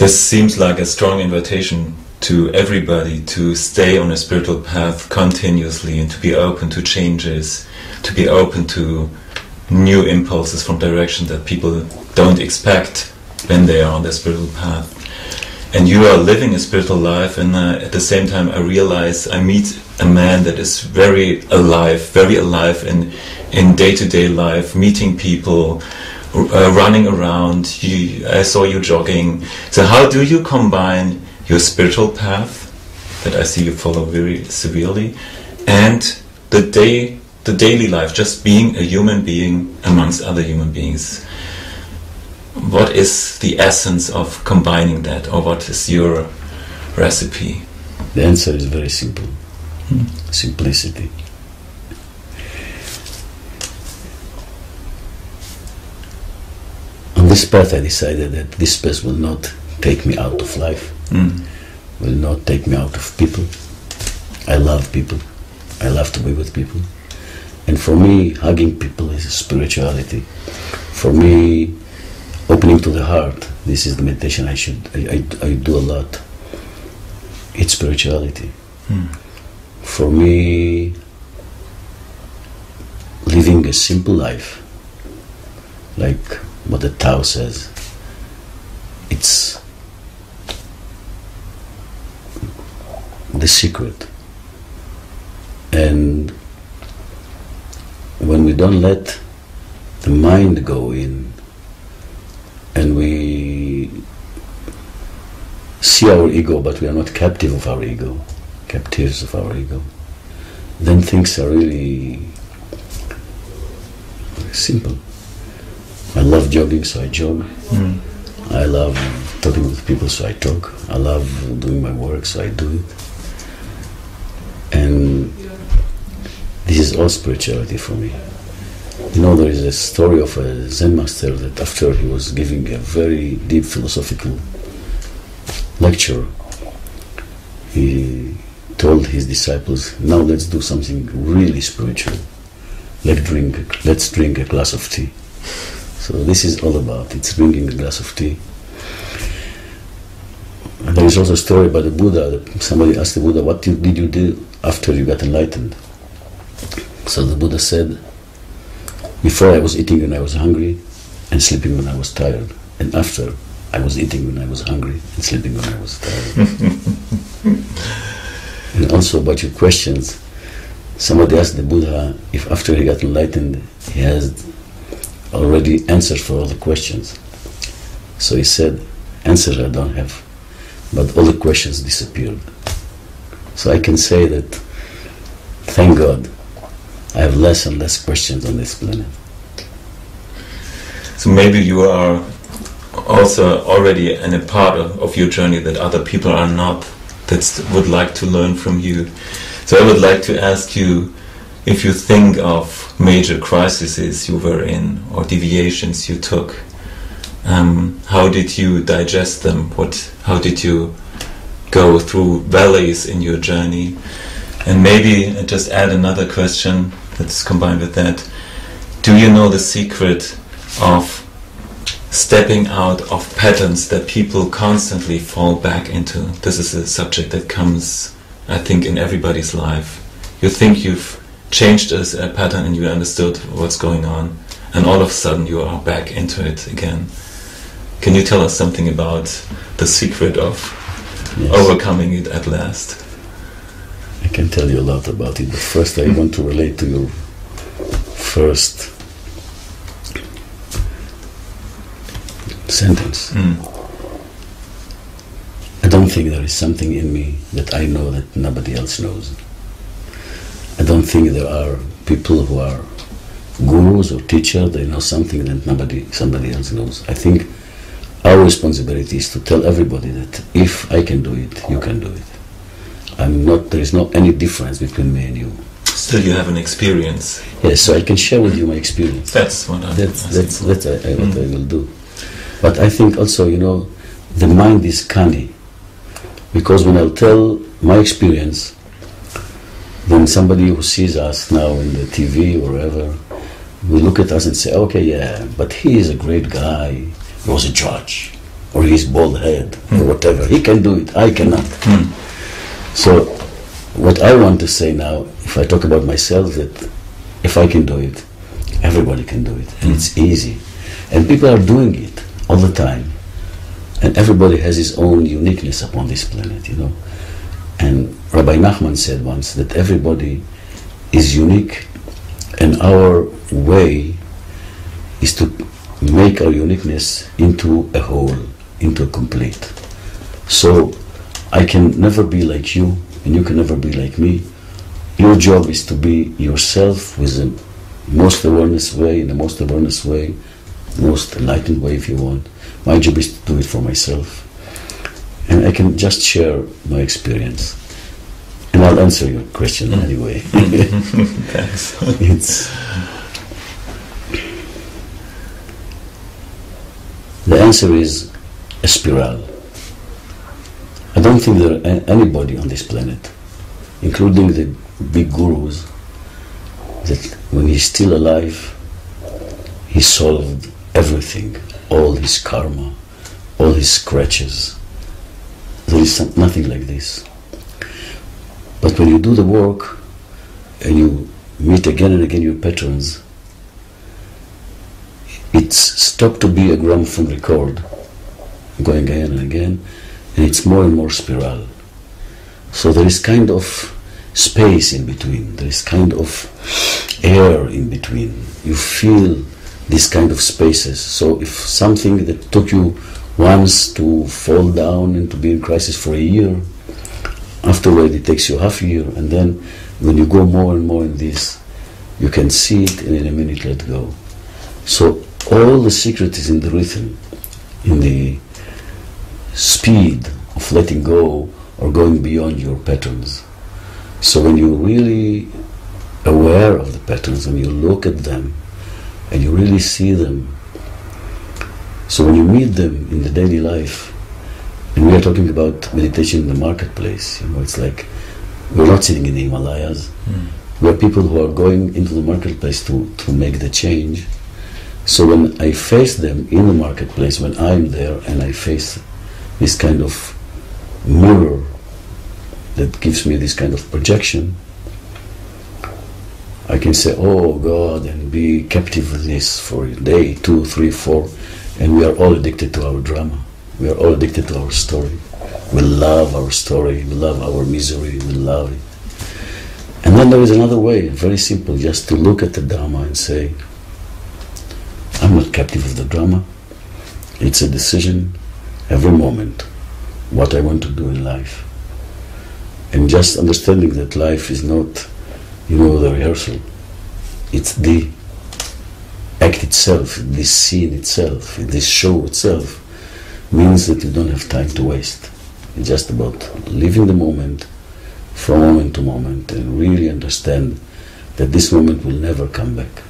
This seems like a strong invitation to everybody to stay on a spiritual path continuously and to be open to changes, to be open to new impulses from direction that people don't expect when they are on their spiritual path. And you are living a spiritual life, and at the same time I realize I meet a man that is very alive in day-to-day life, meeting people, running around. I saw you jogging. So how do you combine your spiritual path, that I see you follow very severely, and the daily life, just being a human being amongst other human beings? What is the essence of combining that, or what is your recipe? The answer is very simple. Simplicity. On this path I decided that this path will not take me out of life, will not take me out of people. I love people. I love to be with people. And for me, hugging people is spirituality. For me, opening to the heart, this is the meditation I do a lot. It's spirituality. For me, living a simple life, like what the Tao says, it's the secret. And when we don't let the mind go in, and we see our ego, but we are not captive of our ego, captives of our ego, then things are really simple. I love jogging, so I jog. I love talking with people, so I talk. I love doing my work, so I do it. And this is all spirituality for me. You know, there is a story of a Zen master that after he was giving a very deep philosophical lecture, he told his disciples, now let's do something really spiritual. Let's drink a glass of tea. So this is all about, it's drinking a glass of tea. And there is also a story about the Buddha. Somebody asked the Buddha, what did you do after you got enlightened? So the Buddha said, before I was eating when I was hungry and sleeping when I was tired. And after I was eating when I was hungry and sleeping when I was tired. And also about your questions, somebody asked the Buddha if after he got enlightened he has already answers for all the questions. So he said, answers I don't have, but all the questions disappeared. So I can say that, thank God, I have less and less questions on this planet. So maybe you are also already in a part of your journey that other people are not, that would like to learn from you. So I would like to ask you, if you think of major crises you were in or deviations you took, how did you digest them? How did you go through valleys in your journey? And maybe just add another question that's combined with that. Do you know the secret of stepping out of patterns that people constantly fall back into? This is a subject that comes, I think, in everybody's life. You think you've changed as a pattern and you understood what's going on, and all of a sudden you are back into it again. Can you tell us something about the secret of overcoming it at last? I can tell you a lot about it, but first I want to relate to your first sentence. I don't think there is something in me that I know that nobody else knows. I don't think there are people who are gurus or teachers, they know something that somebody else knows. I think our responsibility is to tell everybody that if I can do it, you can do it. There is no any difference between me and you. Still you have an experience. Yes, so I can share with you my experience. That's what what I will do. But I think also, you know, the mind is canny. Because when I'll tell my experience, then somebody who sees us now in the TV or wherever will look at us and say, okay, yeah, but he is a great guy. He was a judge. or his bald head, or whatever. He can do it, I cannot. So what I want to say now, if I talk about myself, that if I can do it, everybody can do it, and it's easy. And people are doing it all the time. And everybody has his own uniqueness upon this planet, you know. And Rabbi Nachman said once that everybody is unique, and our way is to make our uniqueness into a whole, into a complete. So I can never be like you, and you can never be like me. Your job is to be yourself with the most awareness way, in the most awareness way, most enlightened way if you want. My job is to do it for myself. And I can just share my experience. And I'll answer your question anyway. Thanks. The answer is a spiral. I don't think there are anybody on this planet, including the big gurus, that when he's still alive, he solved everything, all his karma, all his scratches. There is nothing like this. But when you do the work and you meet again and again your patterns, it's stopped to be a gramophone record, going again and again, and it's more and more spiral. So there is kind of space in between, there is kind of air in between. You feel these kind of spaces. So if something that took you once to fall down and to be in crisis for a year, afterward it takes you half a year, and then when you go more and more in this, you can see it and in a minute let go. So all the secret is in the rhythm, in the speed of letting go or going beyond your patterns. So when you're really aware of the patterns and you look at them and you really see them, so when you meet them in the daily life, and we are talking about meditation in the marketplace, you know, it's like we're not sitting in the Himalayas. We are people who are going into the marketplace to make the change. So when I face them in the marketplace, when I'm there and I face this kind of mirror that gives me this kind of projection, I can say, oh God, and be captive with this for a day, 2, 3, 4, and we are all addicted to our drama. We are all addicted to our story. We love our story, we love our misery, we love it. And then there is another way, very simple, just to look at the drama and say, I'm not captive of the drama. It's a decision every moment, what I want to do in life. And just understanding that life is not, you know, the rehearsal. It's the act itself, this scene itself, this show itself, means that you don't have time to waste. It's just about living the moment from moment to moment and really understand that this moment will never come back.